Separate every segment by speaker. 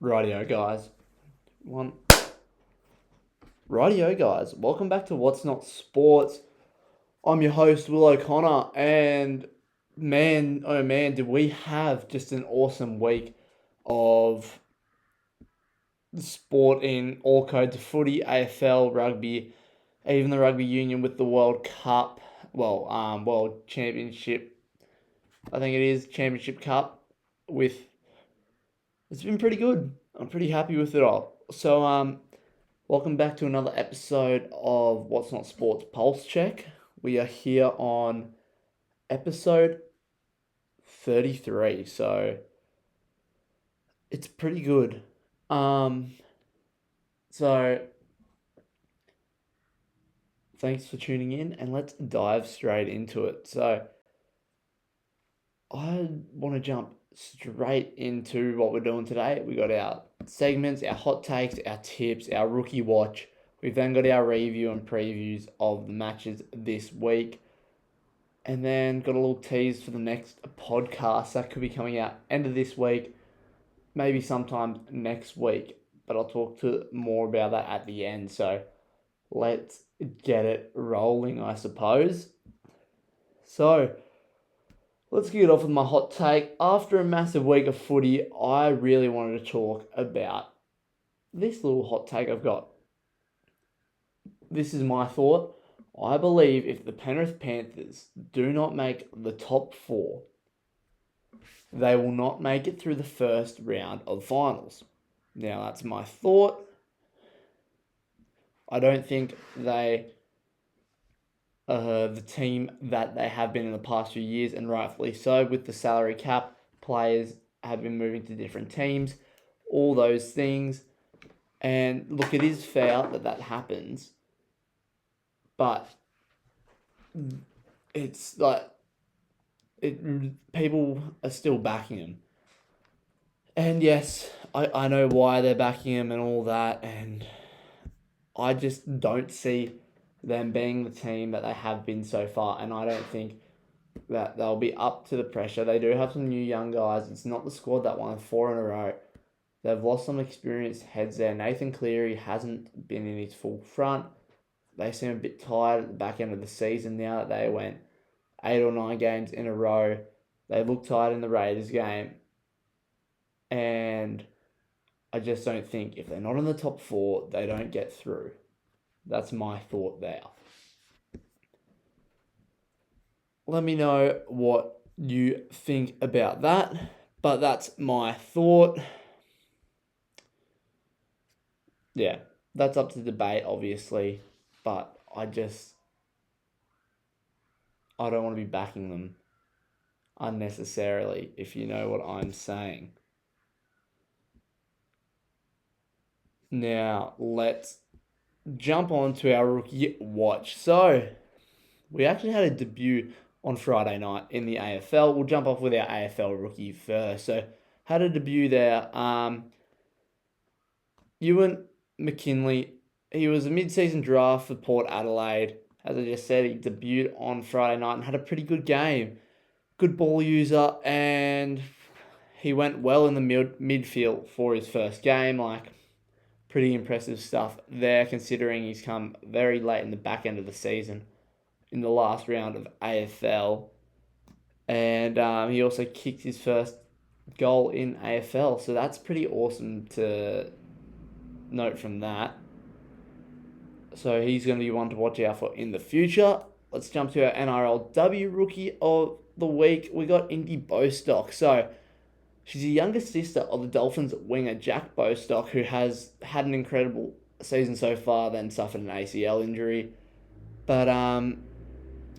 Speaker 1: Rightio, guys. One. Rightio, guys. Welcome back to What's Not Sports. I'm your host, Will O'Connor, and man, oh man, did we have just an awesome week of sport in all codes of footy, AFL, rugby, even the rugby union with the World Cup. World Championship. I think it is Championship Cup. With It's been pretty good. I'm pretty happy with it all. Welcome back to another episode of What's Not Sports Pulse Check. We are here on episode 33, so it's pretty good. Um, so thanks for tuning in, and let's dive straight into it. So I want to jump straight into what we're doing today. We got our segments, our hot takes, our tips, our rookie watch. We've then got our review and previews of the matches this week. And then got a little tease for the next podcast that could be coming out end of this week, maybe sometime next week. But I'll talk to more about that at the end. So let's get it rolling, I suppose. So let's get off with my hot take. After a massive week of footy, I really wanted to talk about this little hot take I've got. This is my thought. I believe if the Penrith Panthers do not make the top four, they will not make it through the first round of finals. Now, that's my thought. I don't think they are the team that they have been in the past few years, and rightfully so, with the salary cap. Players have been moving to different teams, all those things. And look, it is fair that happens, but it's like people are still backing him. And yes, I know why they're backing him and all that, and I just don't see them being the team that they have been so far, and I don't think that they'll be up to the pressure. They do have some new young guys. It's not the squad that won 4 in a row. They've lost some experienced heads there. Nathan Cleary hasn't been in his full front. They seem a bit tired at the back end of the season now that they went 8 or 9 games in a row. They look tired in the Raiders game. And I just don't think if they're not in the top four, they don't get through. That's my thought there. Let me know what you think about that. But that's my thought. Yeah, that's up to debate, obviously. But I don't want to be backing them unnecessarily, if you know what I'm saying. Now, let's jump on to our rookie watch. So, we actually had a debut on Friday night in the AFL. We'll jump off with our AFL rookie first. So, had a debut there. Ewan McKinley, he was a mid-season draft for Port Adelaide. As I just said, he debuted on Friday night and had a pretty good game. Good ball user, and he went well in the midfield for his first game. Pretty impressive stuff there, considering he's come very late in the back end of the season in the last round of AFL. And he also kicked his first goal in AFL, so that's pretty awesome to note from that. So he's going to be one to watch out for in the future. Let's jump to our NRLW rookie of the week. We got Indy Bostock. So she's the younger sister of the Dolphins winger Jack Bostock, who has had an incredible season so far, then suffered an ACL injury. But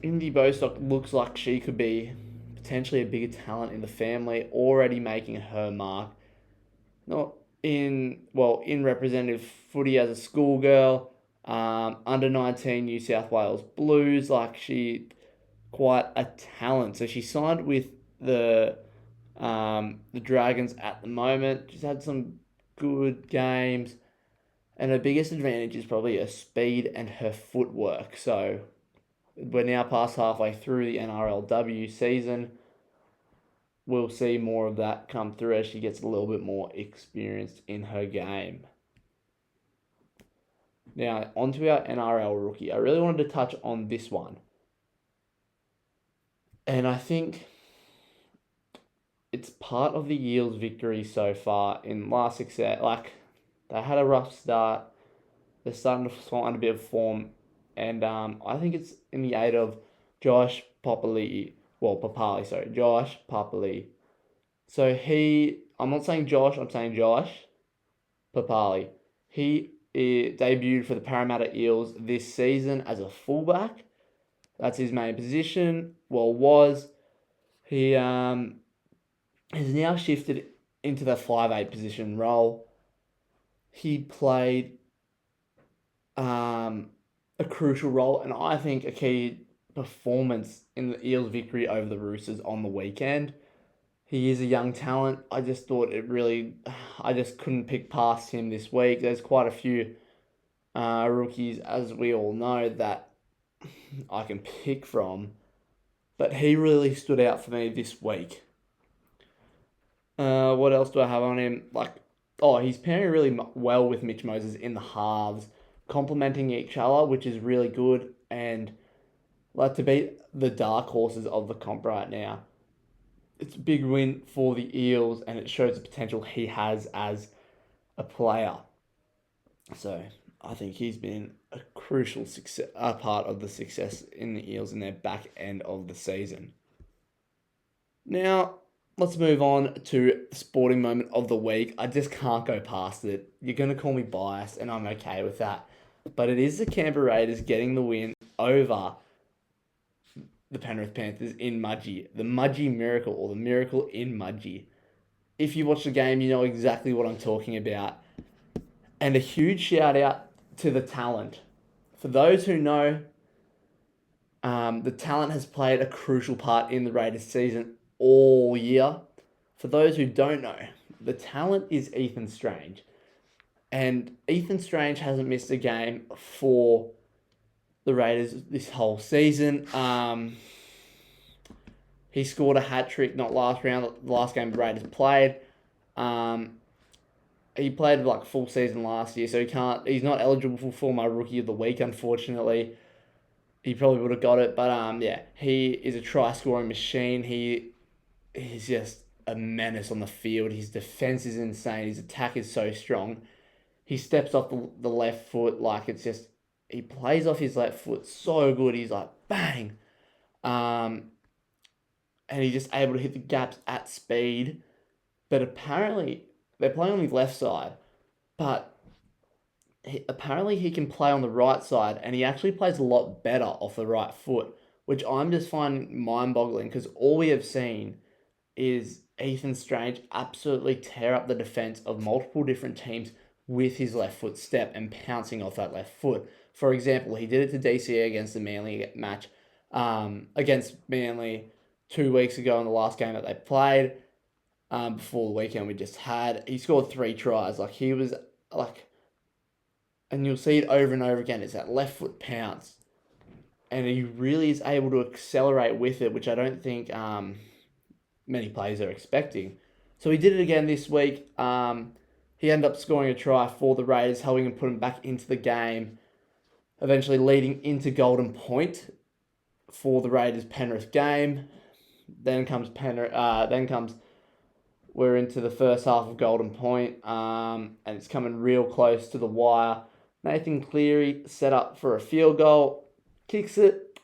Speaker 1: Indy Bostock looks like she could be potentially a bigger talent in the family, already making her mark. Not in representative footy as a schoolgirl, under 19 New South Wales Blues. She quite a talent. So she signed with the Dragons at the moment. She's had some good games, and her biggest advantage is probably her speed and her footwork. So we're now past halfway through the NRLW season. we'll see more of that come through as she gets a little bit more experienced in her game. Now, onto our NRL rookie. I really wanted to touch on this one. And I think it's part of the Eels' victory so far in last success. Like, they had a rough start. They're starting to find a bit of form. And I think it's in the aid of Josh Papali. Josh Papali. So I'm not saying Josh, I'm saying Josh Papali. He debuted for the Parramatta Eels this season as a fullback. That's his main position. Well, was. He has now shifted into the 5'8" position role. He played a crucial role, and I think a key performance in the Eels' victory over the Roosters on the weekend. He is a young talent. I just couldn't pick past him this week. There's quite a few rookies, as we all know, that I can pick from, but he really stood out for me this week. What else do I have on him? He's pairing really well with Mitch Moses in the halves, complementing each other, which is really good, and to beat the dark horses of the comp right now. It's a big win for the Eels, and it shows the potential he has as a player. So I think he's been a crucial part of the success in the Eels in their back end of the season. Now, let's move on to the sporting moment of the week. I just can't go past it. You're going to call me biased, and I'm okay with that. But it is the Canberra Raiders getting the win over the Penrith Panthers in Mudgee. The Mudgee Miracle, or the Miracle in Mudgee. If you watch the game, you know exactly what I'm talking about. And a huge shout out to the talent. For those who know, the talent has played a crucial part in the Raiders season all year. For those who don't know, the talent is Ethan Strange. And Ethan Strange hasn't missed a game for the Raiders this whole season. He scored a hat-trick, not last round, the last game the Raiders played. He played full season last year, so he's not eligible for my Rookie of the Week, unfortunately. He probably would have got it, but he is a try-scoring machine. He is just a menace on the field. His defense is insane. His attack is so strong. He steps off the left foot he plays off his left foot so good. He's bang. And he's just able to hit the gaps at speed. But apparently, they're playing on his left side. But apparently he can play on the right side. And he actually plays a lot better off the right foot. Which I'm just finding mind-boggling. Because all we have seen is Ethan Strange absolutely tear up the defense of multiple different teams with his left foot step and pouncing off that left foot. For example, he did it to DCA against the Manly match, against Manly 2 weeks ago in the last game that they played, before the weekend we just had. He scored 3 tries. He was and you'll see it over and over again. It's that left foot pounce. And he really is able to accelerate with it, which I don't think many players are expecting. So he did it again this week. He ended up scoring a try for the Raiders, helping him put him back into the game, eventually leading into Golden Point for the Raiders Penrith game. Then comes we're into the first half of Golden Point, and it's coming real close to the wire. Nathan Cleary set up for a field goal, kicks it,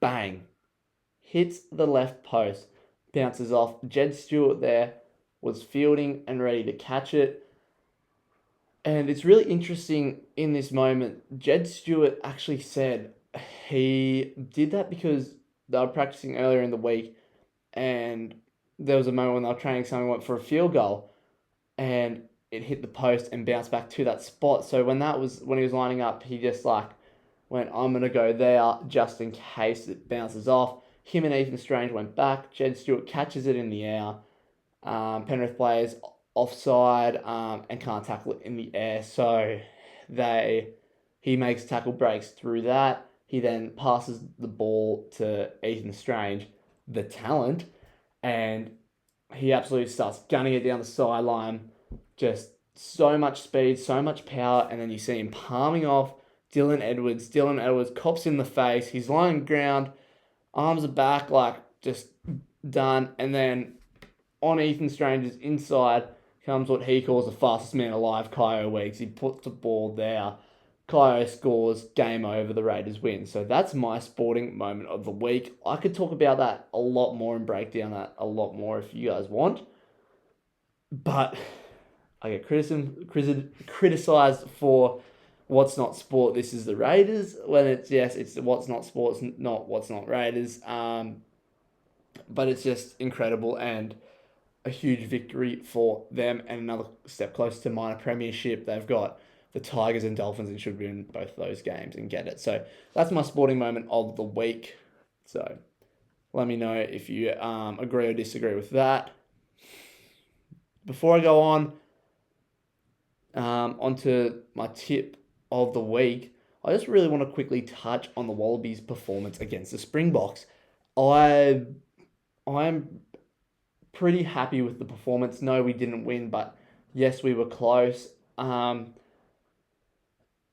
Speaker 1: bang, hits the left post, bounces off. Jed Stewart there was fielding and ready to catch it. And it's really interesting in this moment. Jed Stewart actually said he did that because they were practicing earlier in the week, and there was a moment when they were training, someone went for a field goal, and it hit the post and bounced back to that spot. So when he was lining up, he just went, I'm going to go there just in case it bounces off. Him and Ethan Strange went back. Jed Stewart catches it in the air. Penrith players offside and can't tackle it in the air. So he makes tackle breaks through that. He then passes the ball to Ethan Strange, the talent, and he absolutely starts gunning it down the sideline. Just so much speed, so much power, and then you see him palming off Dylan Edwards. Dylan Edwards cops in the face. He's lying on the ground, arms are back, like just done. And then on Ethan Stranger's inside comes what he calls the fastest man alive, Kyo Weeks. He puts the ball there. Kyo scores, game over, the Raiders win. So that's my sporting moment of the week. I could talk about that a lot more and break down that a lot more if you guys want. But I get criticized for what's not sport. This is the Raiders. When it's what's not sports, not what's not Raiders. But it's just incredible and a huge victory for them and another step closer to minor premiership. They've got the Tigers and Dolphins and should win both those games and get it. So that's my sporting moment of the week. So let me know if you agree or disagree with that. Before I go onto my tip of the week, I just really want to quickly touch on the Wallabies' performance against the Springboks. I'm pretty happy with the performance. No, we didn't win, but yes, we were close.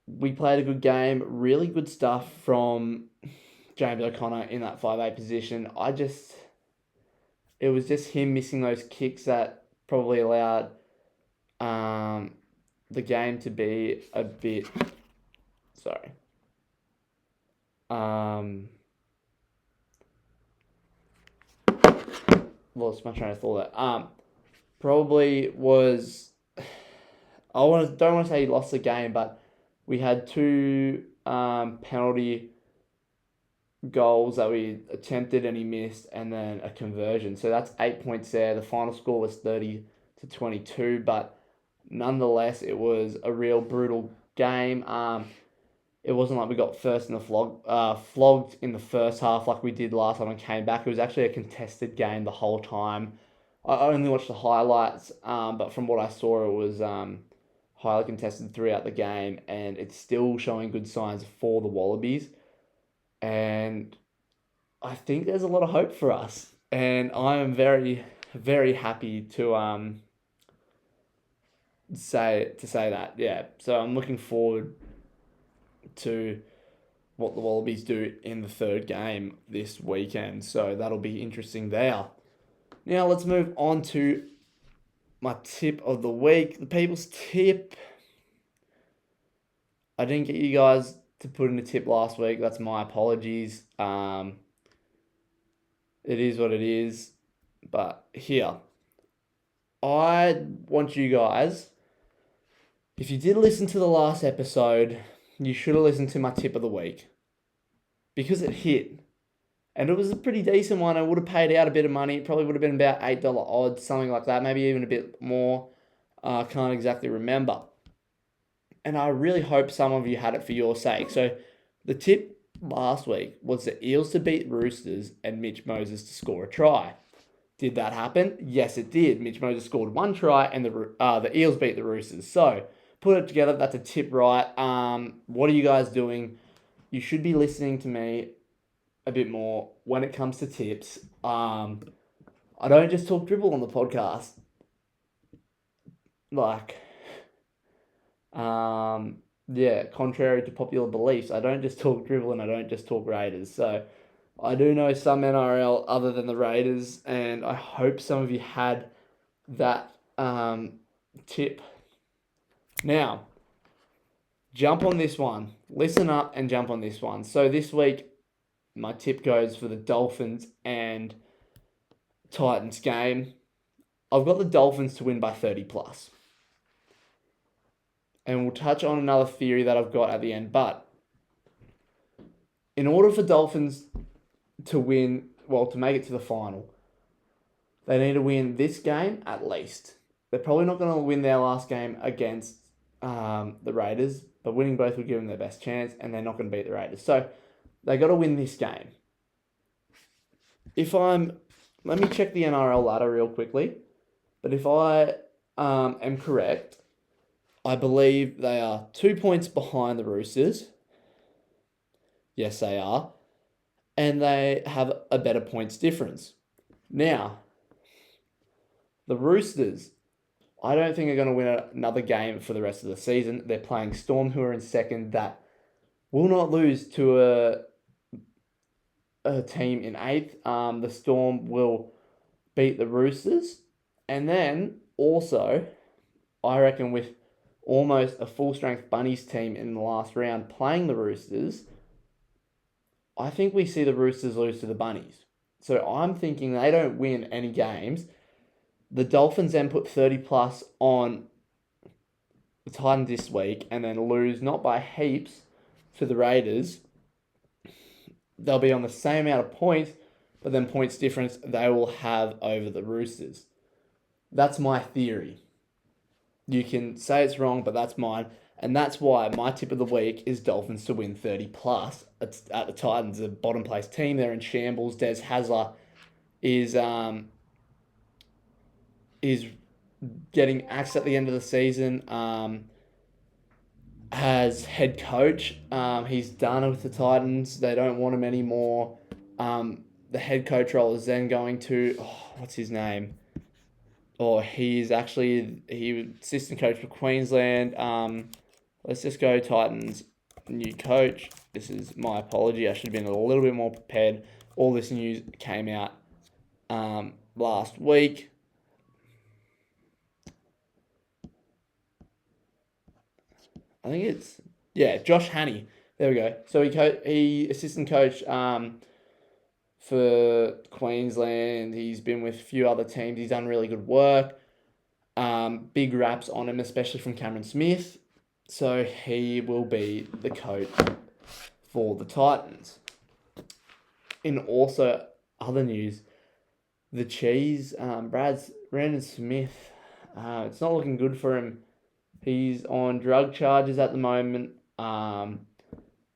Speaker 1: We played a good game. Really good stuff from James O'Connor in that 5'8" position. It was just him missing those kicks that probably allowed the game to be a bit... Sorry. Lost my train of thought there. Probably was... don't want to say he lost the game, but we had two penalty goals that we attempted and he missed, and then a conversion. So that's 8 points there. The final score was 30-22, but nonetheless, it was a real brutal game. It wasn't like we got first in the flogged in the first half like we did last time and came back. It was actually a contested game the whole time. I only watched the highlights, but from what I saw, it was highly contested throughout the game, and it's still showing good signs for the Wallabies. And I think there's a lot of hope for us, and I am very, very happy to say that. Yeah, so I'm looking forward to what the Wallabies do in the third game this weekend. So that'll be interesting there. Now let's move on to my tip of the week. The people's tip. I didn't get you guys to put in a tip last week. That's my apologies. It is what it is. But here, I want you guys, if you did listen to the last episode, you should have listened to my tip of the week. Because it hit. And it was a pretty decent one. I would have paid out a bit of money. It probably would have been about $8 odds, something like that. Maybe even a bit more. Can't exactly remember. And I really hope some of you had it for your sake. So the tip last week was the Eels to beat Roosters and Mitch Moses to score a try. Did that happen? Yes, it did. Mitch Moses scored one try and the Eels beat the Roosters. So put it together. That's a tip right. What are you guys doing? You should be listening to me a bit more when it comes to tips. I don't just talk dribble on the podcast. Contrary to popular beliefs, I don't just talk dribble and I don't just talk Raiders. So I do know some NRL other than the Raiders, and I hope some of you had that tip. Now, jump on this one. Listen up and jump on this one. So this week, my tip goes for the Dolphins and Titans game. I've got the Dolphins to win by 30+. And we'll touch on another theory that I've got at the end. But in order for Dolphins to win, to make it to the final, they need to win this game at least. They're probably not going to win their last game against the Raiders, but winning both would give them their best chance, and they're not going to beat the Raiders. So they got to win this game. Let me check the NRL ladder real quickly. But if I am correct, I believe they are 2 points behind the Roosters. Yes, they are. And they have a better points difference. Now, The Roosters, I don't think are going to win another game for the rest of the season. They're playing Storm, who are in second, that will not lose to a team in eighth. The Storm will beat the Roosters. And then also, I reckon with almost a full-strength Bunnies team in the last round playing the Roosters, I think we see the Roosters lose to the Bunnies. So I'm thinking they don't win any games. The Dolphins then put 30 plus on the Titans this week and then lose not by heaps to the Raiders. They'll be on the same amount of points, but then points difference they will have over the Roosters. That's my theory. You can say it's wrong, but that's mine. And that's why my tip of the week is Dolphins to win 30 plus. It's at the Titans, a bottom place team. They're in shambles. Des Hasler is getting axed at the end of the season as head coach. He's done with the Titans. They don't want him anymore. The head coach role is then going to, what's his name? He was assistant coach for Queensland. Let's just go Titans new coach. This is my apology. I should have been a little bit more prepared. All this news came out last week. I think it's Josh Hanney. There we go. So he assistant coach for Queensland. He's been with a few other teams. He's done really good work. Big raps on him, especially from Cameron Smith. So he will be the coach for the Titans. In also other news, the Cheese, Brandon Smith, it's not looking good for him. He's on drug charges at the moment, and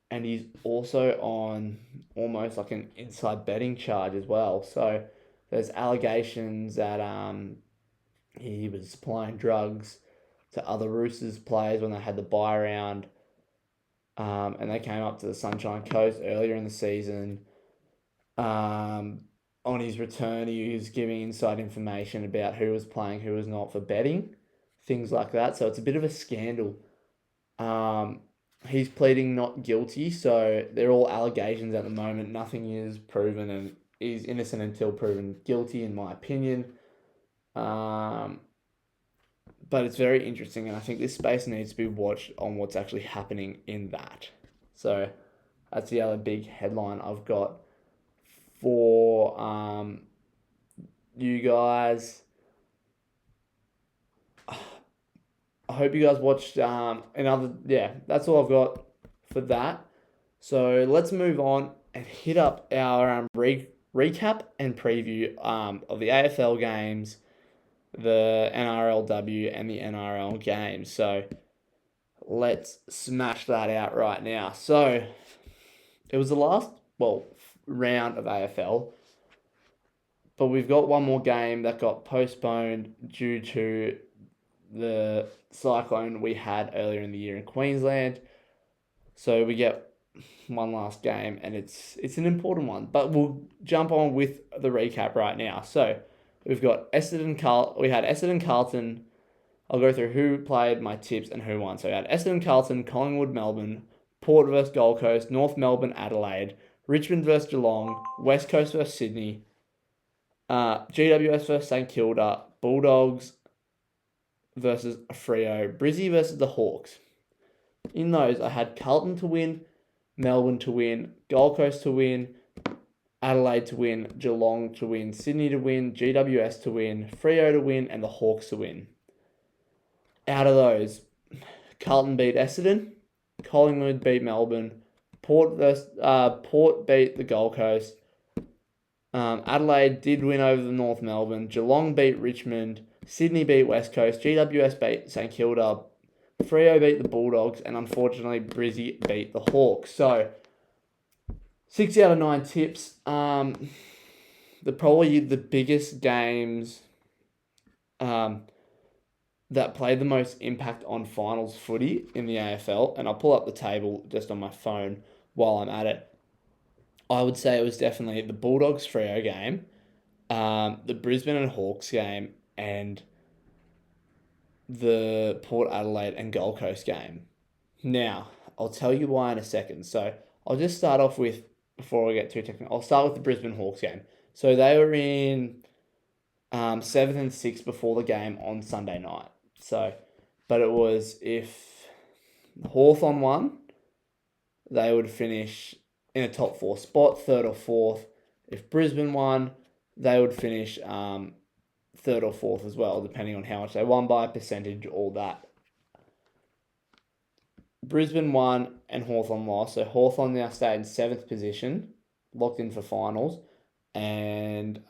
Speaker 1: he's also on almost like an inside betting charge as well. So there's allegations that he was supplying drugs to other Roosters players when they had the bye round, and they came up to the Sunshine Coast earlier in the season. On his return, he was giving inside information about who was playing, who was not for betting, things like that. So it's a bit of a scandal. He's pleading not guilty, so they're all allegations at the moment. Nothing is proven, and he's innocent until proven guilty, in my opinion. But it's very interesting, and I think this space needs to be watched on what's actually happening in that. So that's the other big headline I've got for you guys. I hope you guys watched that's all I've got for that. So let's move on and hit up our recap and preview of the AFL games, the NRLW and the NRL games. So let's smash that out right now. So it was the last round of AFL, but we've got one more game that got postponed due to the cyclone we had earlier in the year in Queensland. So we get one last game, and it's an important one. But we'll jump on with the recap right now. So we've got we had Essendon Carlton. I'll go through who played, my tips, and who won. So we had Essendon Carlton, Collingwood Melbourne, Port versus Gold Coast, North Melbourne Adelaide, Richmond versus Geelong, West Coast versus Sydney, GWS versus St Kilda, Bulldogs versus Freo, Brizzy versus the Hawks. In those, I had Carlton to win, Melbourne to win, Gold Coast to win, Adelaide to win, Geelong to win, Sydney to win, GWS to win, Freo to win, and the Hawks to win. Out of those, Carlton beat Essendon, Collingwood beat Melbourne, Port beat the Gold Coast, Adelaide did win over the North Melbourne, Geelong beat Richmond, Sydney beat West Coast, GWS beat St Kilda, Freo beat the Bulldogs, and unfortunately Brizzy beat the Hawks. So 6 out of 9 tips. Probably the biggest games that played the most impact on finals footy in the AFL, and I'll pull up the table just on my phone while I'm at it. I would say it was definitely the Bulldogs Freo game, the Brisbane and Hawks game, and the Port Adelaide and Gold Coast game. Now, I'll tell you why in a second. So I'll just start off with, before I get too technical, I'll start with the Brisbane Hawks game. So they were in 7th and 6th before the game on Sunday night. So, but it was, if Hawthorn won, they would finish in a top 4 spot, 3rd or 4th. If Brisbane won, they would finish 3rd or 4th as well, depending on how much they won by, percentage, all that. Brisbane won and Hawthorn lost. So Hawthorn now stayed in 7th position, locked in for finals. And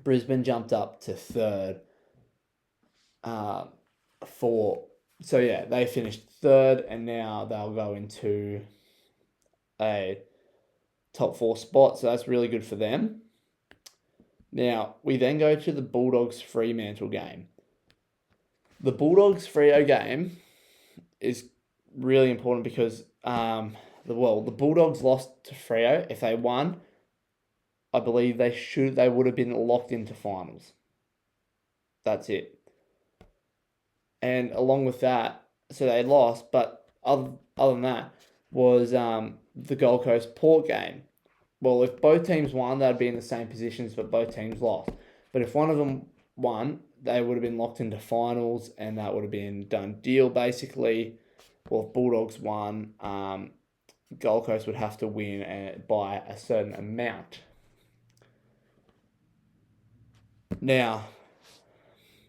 Speaker 1: Brisbane jumped up to 3rd So yeah, they finished 3rd, and now they'll go into a top 4 spot. So that's really good for them. Now, we then go to the Bulldogs Fremantle game. The Bulldogs Freo game is really important because the Bulldogs lost to Freo. If they won, I believe they would have been locked into finals. That's it. And along with that, so they lost, but other than that was the Gold Coast Port game. Well, if both teams won, they'd be in the same positions, but both teams lost. But if one of them won, they would have been locked into finals, and that would have been done deal, basically. Well, if Bulldogs won, Gold Coast would have to win by a certain amount. Now,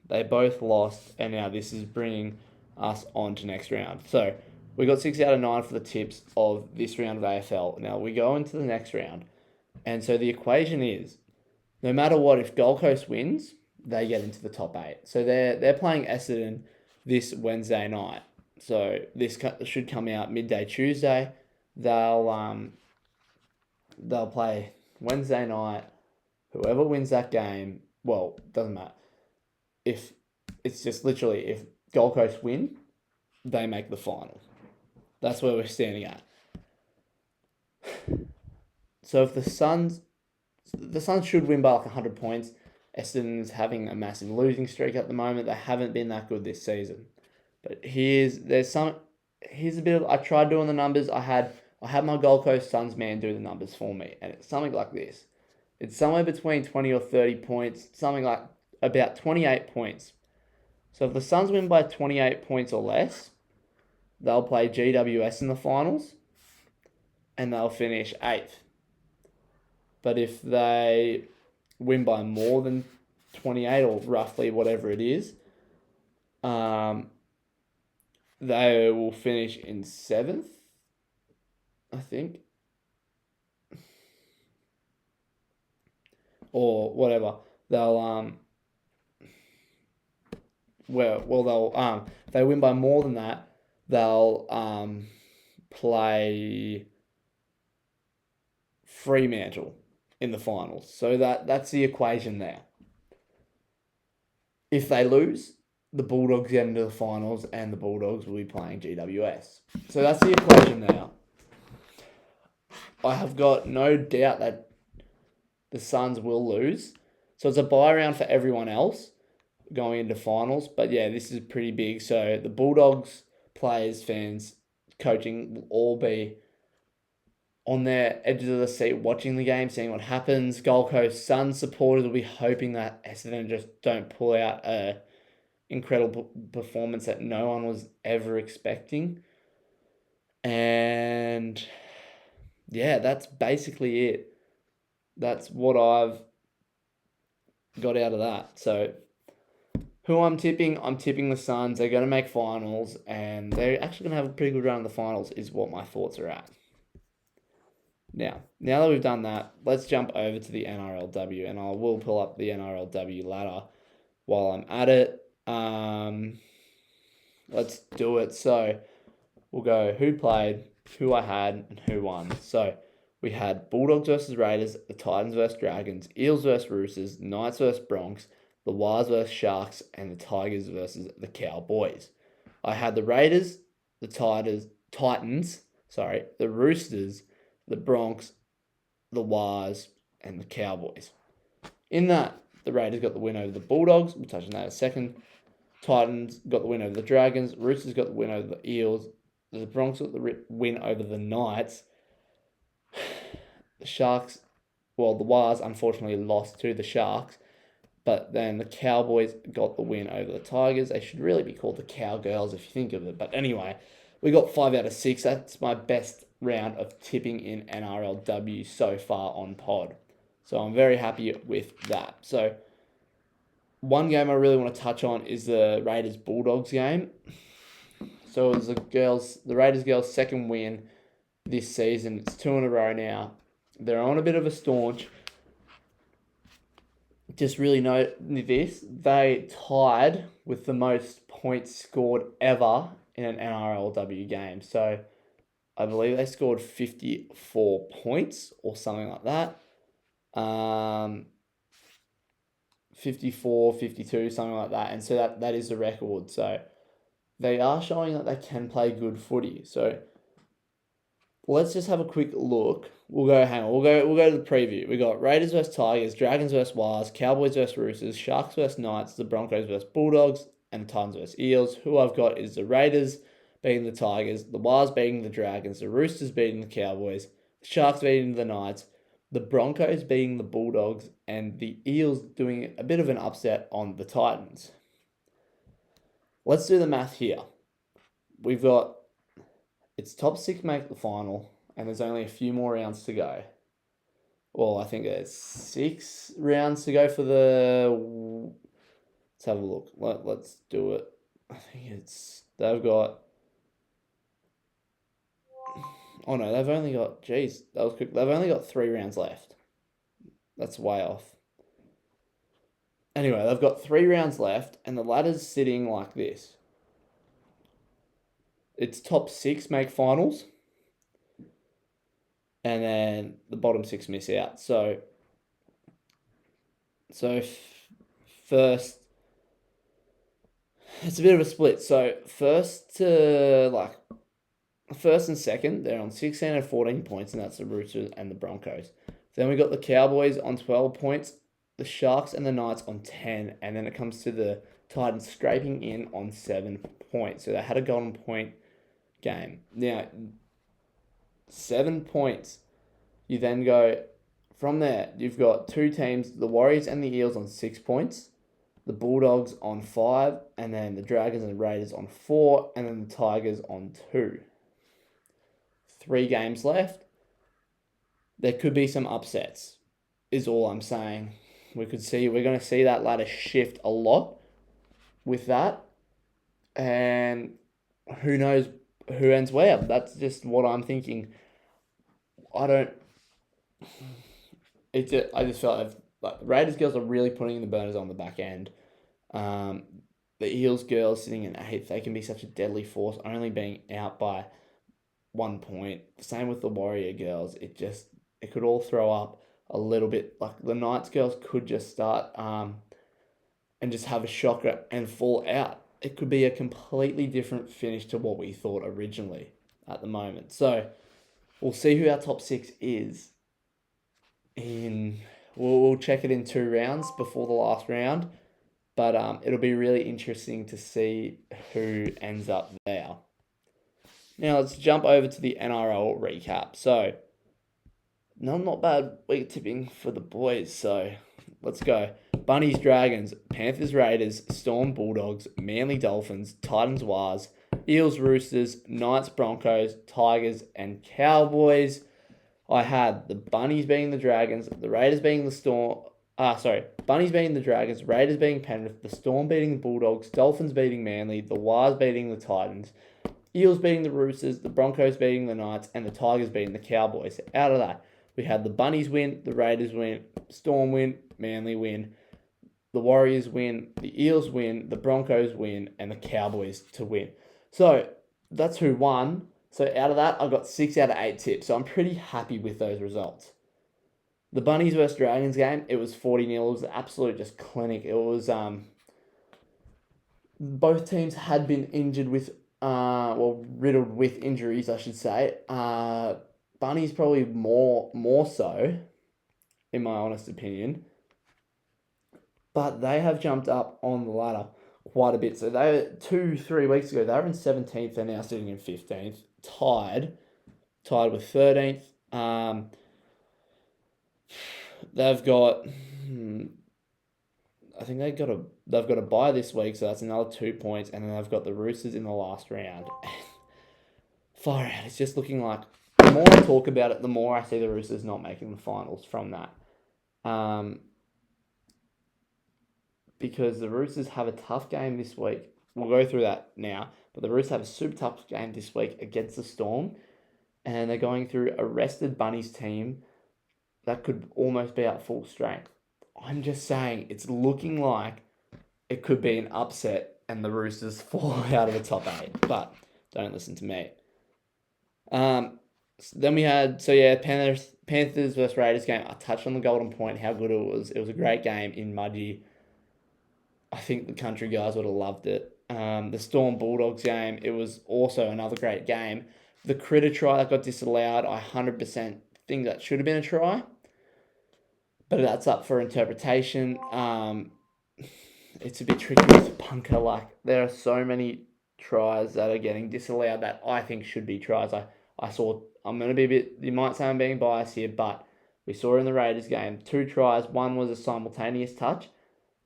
Speaker 1: they both lost, and now this is bringing us on to next round. So, we got 6 out of 9 for the tips of this round of AFL. Now, we go into the next round, and so the equation is, no matter what, if Gold Coast wins, they get into the top 8. So, they're playing Essendon this Wednesday night. So, this should come out midday Tuesday. They'll play Wednesday night. Whoever wins that game, well, doesn't matter. If it's just literally, if Gold Coast win, they make the final. That's where we're standing at. So if the Suns should win by like 100 points. Essendon's having a massive losing streak at the moment. They haven't been that good this season. But here's a bit of, I tried doing the numbers. I had my Gold Coast Suns man do the numbers for me, and it's something like this. It's somewhere between 20 or 30 points, something like about 28 points. So if the Suns win by 28 points or less, they'll play GWS in the finals, and they'll finish 8th. But if they win by more than 28, or roughly whatever it is, they will finish in 7th, I think. Or whatever. They'll if they win by more than that, they'll play Fremantle in the finals. So that's the equation there. If they lose, the Bulldogs get into the finals, and the Bulldogs will be playing GWS. So that's the equation there. I have got no doubt that the Suns will lose. So it's a bye round for everyone else going into finals. But yeah, this is pretty big. So the Bulldogs players, fans, coaching will all be on their edges of the seat watching the game, seeing what happens. Gold Coast Suns supporters will be hoping that Essendon just don't pull out a incredible performance that no one was ever expecting. And yeah, that's basically it. That's what I've got out of that. So who I'm tipping the Suns. They're going to make finals, and they're actually going to have a pretty good run in the finals, is what my thoughts are at. Now that we've done that, let's jump over to the NRLW, and I will pull up the NRLW ladder while I'm at it. Let's do it. So we'll go who played, who I had, and who won. So we had Bulldogs versus Raiders, the Titans versus Dragons, Eels versus Roosters, Knights versus Bronx, the Wars versus Sharks, and the Tigers versus the Cowboys. I had the Raiders, the Titans, the Roosters, the Bronx, the Wars, and the Cowboys. In that, The Raiders got the win over the Bulldogs. We'll touch on that in a second. Titans got the win over the Dragons. Roosters got the win over the Eels. The Broncos got the win over the Knights. The Sharks, well, the Wars unfortunately lost to the Sharks. But then the Cowboys got the win over the Tigers. They should really be called the Cowgirls if you think of it. But anyway, we got 5 out of 6. That's my best round of tipping in NRLW so far on pod. So I'm very happy with that. So one game I really want to touch on is the Raiders-Bulldogs game. So it was the Raiders girls' second win this season. It's 2 in a row now. They're on a bit of a staunch. Just really note this, they tied with the most points scored ever in an NRLW game. So I believe they scored 54 points or something like that. 54, 52, something like that. And so that is the record. So they are showing that they can play good footy. So let's just have a quick look. We'll go to the preview. We got Raiders versus Tigers, Dragons versus Wars, Cowboys versus Roosters, Sharks versus Knights, the Broncos versus Bulldogs, and the Titans versus Eels. Who I've got is the Raiders beating the Tigers, the Wars beating the Dragons, the Roosters beating the Cowboys, the Sharks beating the Knights, the Broncos beating the Bulldogs, and the Eels doing a bit of an upset on the Titans. Let's do the math here. We've got it's top 6 make the final, and there's only a few more rounds to go. Well, I think there's 6 rounds to go for the... Let's have a look. Let's do it. I think they've got... Oh no, they've only got... Jeez, that was quick. They've only got 3 rounds left. That's way off. Anyway, they've got 3 rounds left, and the ladder's sitting like this. It's top 6 make finals, and then the bottom 6 miss out. So first, it's a bit of a split. So first and second, they're on 16 and 14 points, and that's the Roosters and the Broncos. Then we got the Cowboys on 12 points, the Sharks and the Knights on 10, and then it comes to the Titans scraping in on 7 points. So they had a golden point game. Now, 7 points. You then go from there. You've got 2 teams, the Warriors and the Eels on 6 points, the Bulldogs on 5, and then the Dragons and Raiders on 4, and then the Tigers on 2. 3 games left. There could be some upsets, is all I'm saying. We're going to see that ladder shift a lot with that, and who knows who ends where. That's just what I'm thinking. I just felt like the Raiders girls are really putting the burners on the back end. The Eels girls sitting in 8th, they can be such a deadly force, only being out by 1 point. Same with the Warrior girls. It could all throw up a little bit. Like the Knights girls could just start and just have a shocker and fall out. It could be a completely different finish to what we thought originally at the moment. So we'll see who our top 6 is. We'll check it in 2 rounds before the last round. But it'll be really interesting to see who ends up there. Now let's jump over to the NRL recap. So, not bad week tipping for the boys. So let's go. Bunnies, Dragons, Panthers, Raiders, Storm, Bulldogs, Manly, Dolphins, Titans, Wars, Eels, Roosters, Knights, Broncos, Tigers, and Cowboys. I had the Bunnies being the Dragons, the Raiders being the Storm. Bunnies beating the Dragons, Raiders beating Penrith, the Storm beating the Bulldogs, Dolphins beating Manly, the Wars beating the Titans, Eels beating the Roosters, the Broncos beating the Knights, and the Tigers beating the Cowboys. Out of that, we had the Bunnies win, the Raiders win, Storm win, Manly win, the Warriors win, the Eels win, the Broncos win, and the Cowboys to win. So that's who won. So out of that, I got 6 out of 8 tips. So I'm pretty happy with those results. The Bunnies versus Dragons game, it was 40-0. It was absolute just clinic. It was both teams had been injured with riddled with injuries, I should say. Bunnies probably more so, in my honest opinion. but they have jumped up on the ladder quite a bit. So they 2-3 weeks ago they were in 17th. They're now sitting in 15th, tied with 13th. They've got. I think they've got a bye this week, so that's another 2 points, and then they've got the Roosters in the last round. Far out. It's just looking like the more I talk about it, the more I see the Roosters not making the finals from that. Because the Roosters have a tough game this week. We'll go through that now, but the Roosters have a super tough game this week against the Storm, and they're going through a rested Bunnies team that could almost be at full strength. I'm just saying, it's looking like it could be an upset and the Roosters fall out of the top 8, but don't listen to me. Then we had, Panthers versus Raiders game. I touched on the Golden Point, how good it was. It was a great game in Mudgee. I think the country guys would have loved it. The Storm Bulldogs game, it was also another great game. The Critter try that got disallowed, I 100% think that should have been a try. But that's up for interpretation. It's a bit tricky with bunker. Like, there are so many tries that are getting disallowed that I think should be tries. I'm going to be a bit, you might say I'm being biased here, but we saw in the Raiders game, 2 tries. One was a simultaneous touch,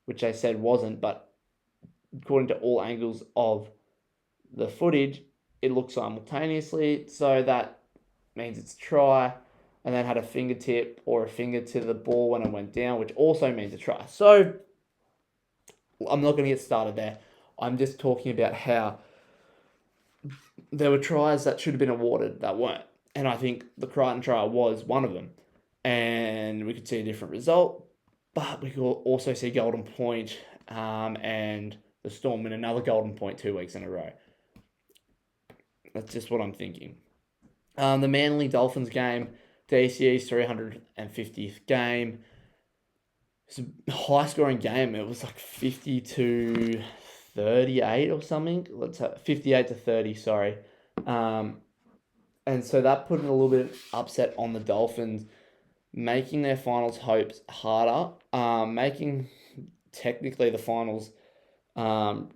Speaker 1: which they said wasn't, but according to all angles of the footage, it looked simultaneously, so that means it's a try, and then had a fingertip or a finger to the ball when it went down, which also means a try. So, I'm not going to get started there. I'm just talking about how there were tries that should have been awarded that weren't. And I think the Crichton try was one of them. And we could see a different result, but we could also see Golden Point and the Storm win another Golden Point 2 weeks in a row. That's just what I'm thinking. The Manly Dolphins game, DCE's 350th game. It's a high-scoring game. It was like 50-38 or something. 58-30, sorry. And so that put a little bit of upset on the Dolphins, making their finals hopes harder, making technically the finals run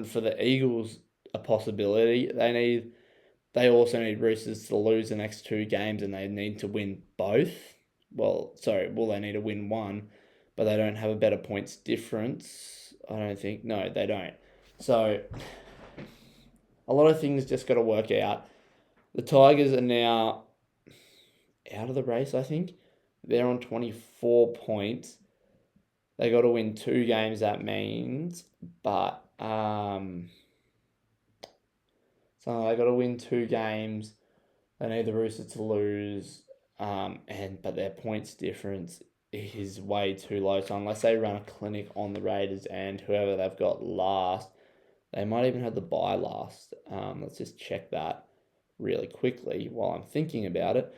Speaker 1: for the Eagles a possibility. They also need Roosters to lose the next 2 games, and they need to win both. They need to win one, but they don't have a better points difference, I don't think. No, they don't. So, a lot of things just got to work out. The Tigers are now out of the race, I think. They're on 24 points. They got to win 2 games, that means. But, so they got to win 2 games. They need the Roosters to lose. But their points difference is way too low. So unless they run a clinic on the Raiders and whoever they've got last, they might even have the bye last. Let's just check that really quickly while I'm thinking about it.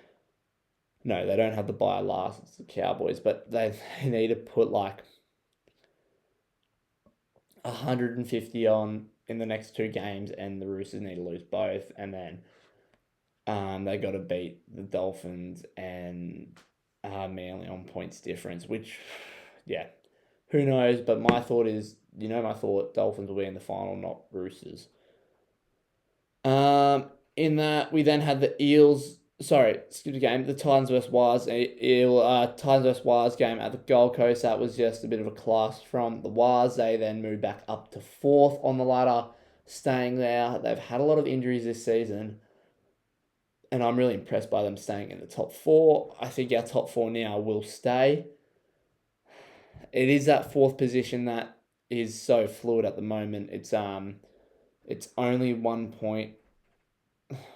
Speaker 1: No, they don't have the bye last. It's the Cowboys, but they need to put like 150 on in the next 2 games, and the Roosters need to lose both, and then they got to beat the Dolphins and Manly on points difference, which, yeah, who knows? But my thought is, Dolphins will be in the final, not Roosters. In that, we then had the Eels. Skip the game. The Titans vs Wires. Titans vs Wires game at the Gold Coast. That was just a bit of a class from the Wires. They then moved back up to 4th on the ladder, staying there. They've had a lot of injuries this season, and I'm really impressed by them staying in the top 4. I think our top 4 now will stay. It is that 4th position that is so fluid at the moment. It's only 1 point.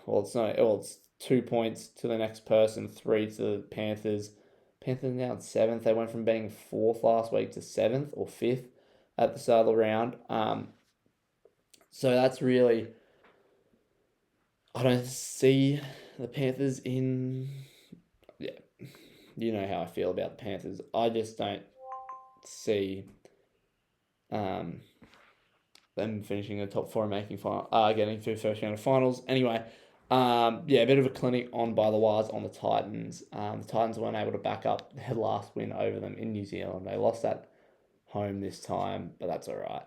Speaker 1: Well, it's 2 points to the next person, 3 to the Panthers. Panthers now at 7th. They went from being 4th last week to 7th or 5th at the start of the round. So that's really, I don't see the Panthers in. Yeah, you know how I feel about the Panthers. I just don't see them finishing in the top 4 and making getting through first round of finals. Anyway, a bit of a clinic on by the Wires on the Titans. The Titans weren't able to back up their last win over them in New Zealand. They lost that home this time, but that's all right.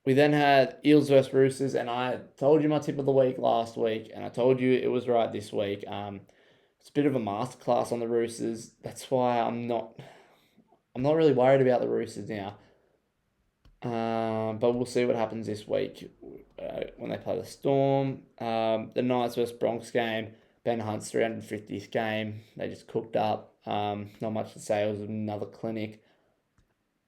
Speaker 1: We then had Eels versus Roosters, and I told you my tip of the week last week, and I told you it was right this week. It's a bit of a masterclass on the Roosters. That's why I'm not really worried about the Roosters now. But we'll see what happens this week when they play the Storm. The Knights versus Bronx game, Ben Hunt's 350th game. They just cooked up. Not much to say. It was another clinic.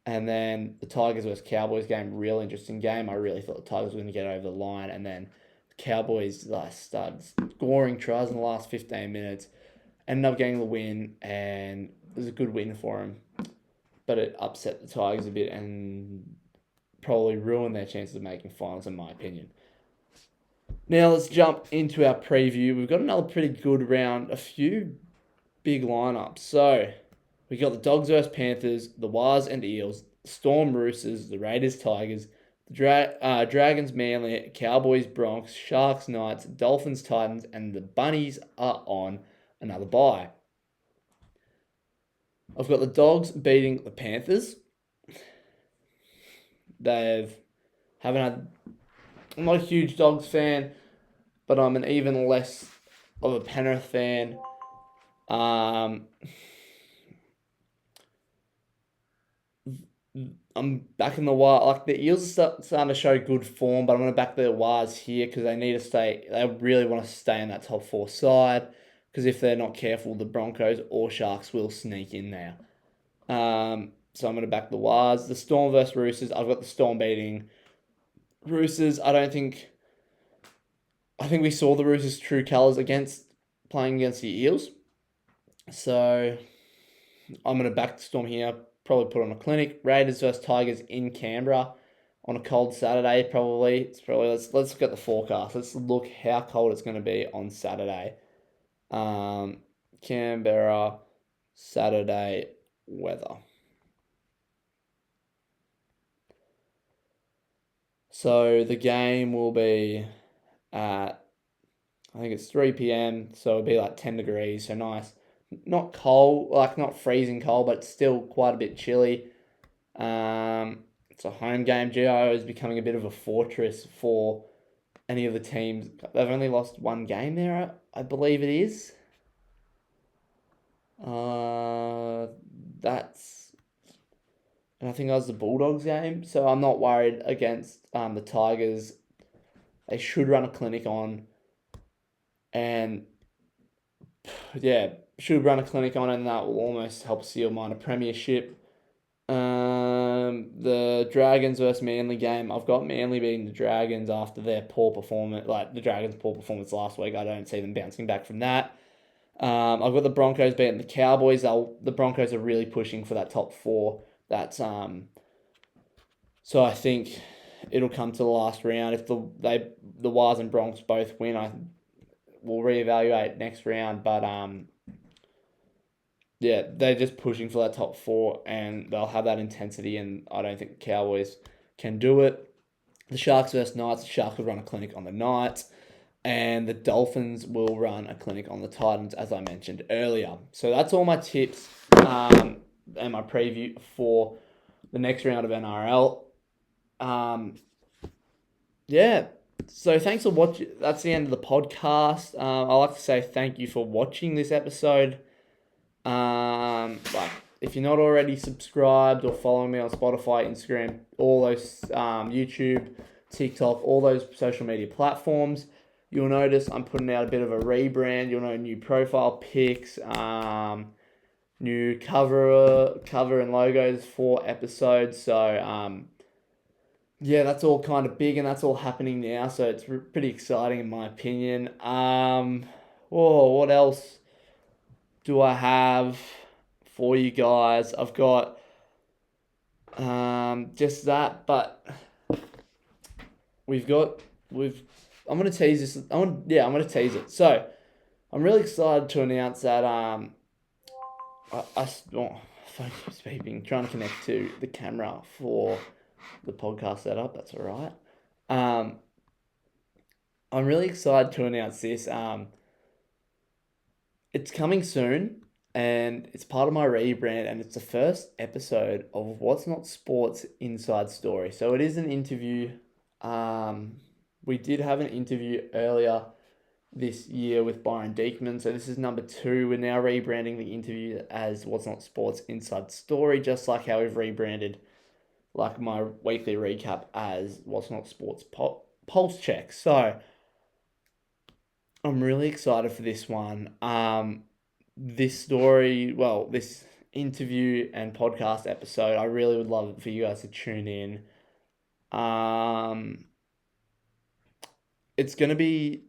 Speaker 1: And then the Tigers versus Cowboys game, real interesting game. I really thought the Tigers were going to get over the line. And then the Cowboys started scoring tries in the last 15 minutes. Ended up getting the win, and it was a good win for them. But it upset the Tigers a bit and probably ruined their chances of making finals, in my opinion. Now let's jump into our preview. We've got another pretty good round, a few big lineups. So we got the Dogs versus Panthers, the Wars and Eels, Storm Roosters, the Raiders Tigers, the Dragons Manly, Cowboys Bronx, Sharks Knights, Dolphins Titans, and the Bunnies are on another bye. I've got the Dogs beating the Panthers. I'm not a huge Dogs fan, but I'm an even less of a Penrith fan. I'm backing the Wars. Like, the Eels are starting to show good form, but I'm going to back the Wars here because they need to stay. They really want to stay in that top 4 side, because if they're not careful, the Broncos or Sharks will sneak in there. So I'm going to back the Wars. The Storm versus Roosters, I've got the Storm beating Roosters. I think we saw the Roosters' true colours playing against the Eels. So I'm going to back the Storm here. Probably put on a clinic. Raiders versus Tigers in Canberra on a cold Saturday, probably. Let's look at the forecast. Let's look how cold it's going to be on Saturday. Canberra, Saturday weather. So the game will be at, I think it's 3 p.m, so it'll be like 10 degrees, so nice. Not cold, like not freezing cold, but it's still quite a bit chilly. It's a home game. GIO is becoming a bit of a fortress for any of the teams. They've only lost one game there, I believe it is. And I think that was the Bulldogs game. So I'm not worried against the Tigers. They should run a clinic on. And yeah, should run a clinic on, and that will almost help seal mine a premiership. The Dragons versus Manly game. I've got Manly beating the Dragons after their poor performance, like the Dragons' poor performance last week. I don't see them bouncing back from that. I've got the Broncos beating the Cowboys. The Broncos are really pushing for that top 4. So I think it'll come to the last round. If the Wars and Bronx both win, we'll reevaluate next round. But yeah, they're just pushing for that top 4, and they'll have that intensity, and I don't think the Cowboys can do it. The Sharks versus Knights. The Sharks will run a clinic on the Knights, and the Dolphins will run a clinic on the Titans, as I mentioned earlier. So that's all my tips and my preview for the next round of NRL. Yeah. So thanks for watching. That's the end of the podcast. I'd like to say thank you for watching this episode. But if you're not already subscribed or following me on Spotify, Instagram, all those YouTube, TikTok, all those social media platforms, you'll notice I'm putting out a bit of a rebrand. You'll know new profile pics, new cover and logos for episodes. So yeah, that's all kind of big, and that's all happening now. So it's pretty exciting in my opinion. What else do I have for you guys? I've got just that, but I'm gonna tease this. I'm gonna tease it. So I'm really excited to announce that phone keeps beeping. Trying to connect to the camera for the podcast setup. That's all right. I'm really excited to announce this. It's coming soon, and it's part of my rebrand, and it's the first episode of What's Not Sports Inside Story. So it is an interview. We did have an interview earlier this year with Byron Diekman, so this is number 2. We're now rebranding the interview as What's Not Sports Inside Story, just like how we've rebranded like my weekly recap as What's Not Sports Pulse Check. So I'm really excited for this one. This story, well, this interview and podcast episode, I really would love for you guys to tune in. It's going to be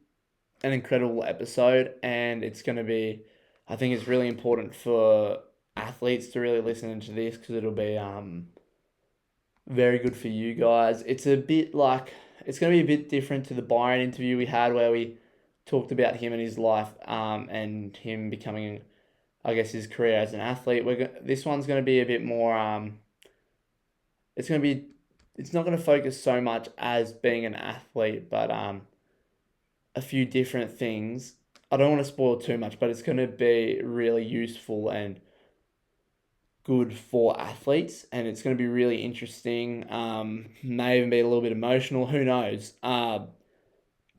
Speaker 1: an incredible episode, and it's going to be, I think it's really important for athletes to really listen to this, because it'll be very good for you guys. It's going to be a bit different to the Byron interview we had, where we talked about him and his life, and him becoming, I guess, his career as an athlete. This one's going to be a bit more, it's not going to focus so much as being an athlete, but a few different things. I don't want to spoil too much, but it's going to be really useful and good for athletes, and it's going to be really interesting. May even be a little bit emotional, who knows.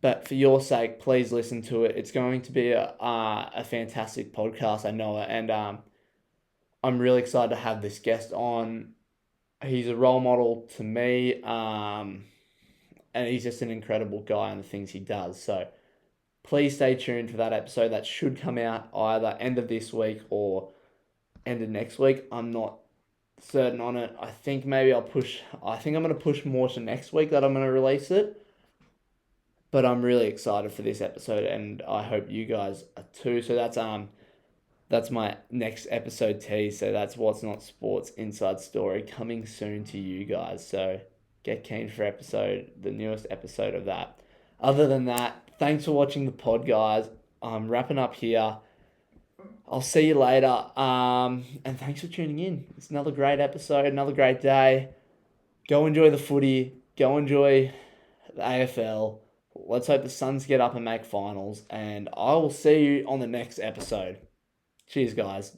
Speaker 1: But for your sake, please listen to it. It's going to be a fantastic podcast, I know it, and I'm really excited to have this guest on. He's a role model to me, and he's just an incredible guy and the things he does. So please stay tuned for that episode. That should come out either end of this week or end of next week. I'm not certain on it. I think I'm going to push more to next week that I'm going to release it. But I'm really excited for this episode, and I hope you guys are too. So that's my next episode tease. So that's What's Not Sports Inside Story coming soon to you guys. So get keen for the newest episode of that. Other than that, thanks for watching the pod, guys. I'm wrapping up here. I'll see you later. And thanks for tuning in. It's another great episode, another great day. Go enjoy the footy. Go enjoy the AFL. Let's hope the Suns get up and make finals. And I will see you on the next episode. Cheers, guys.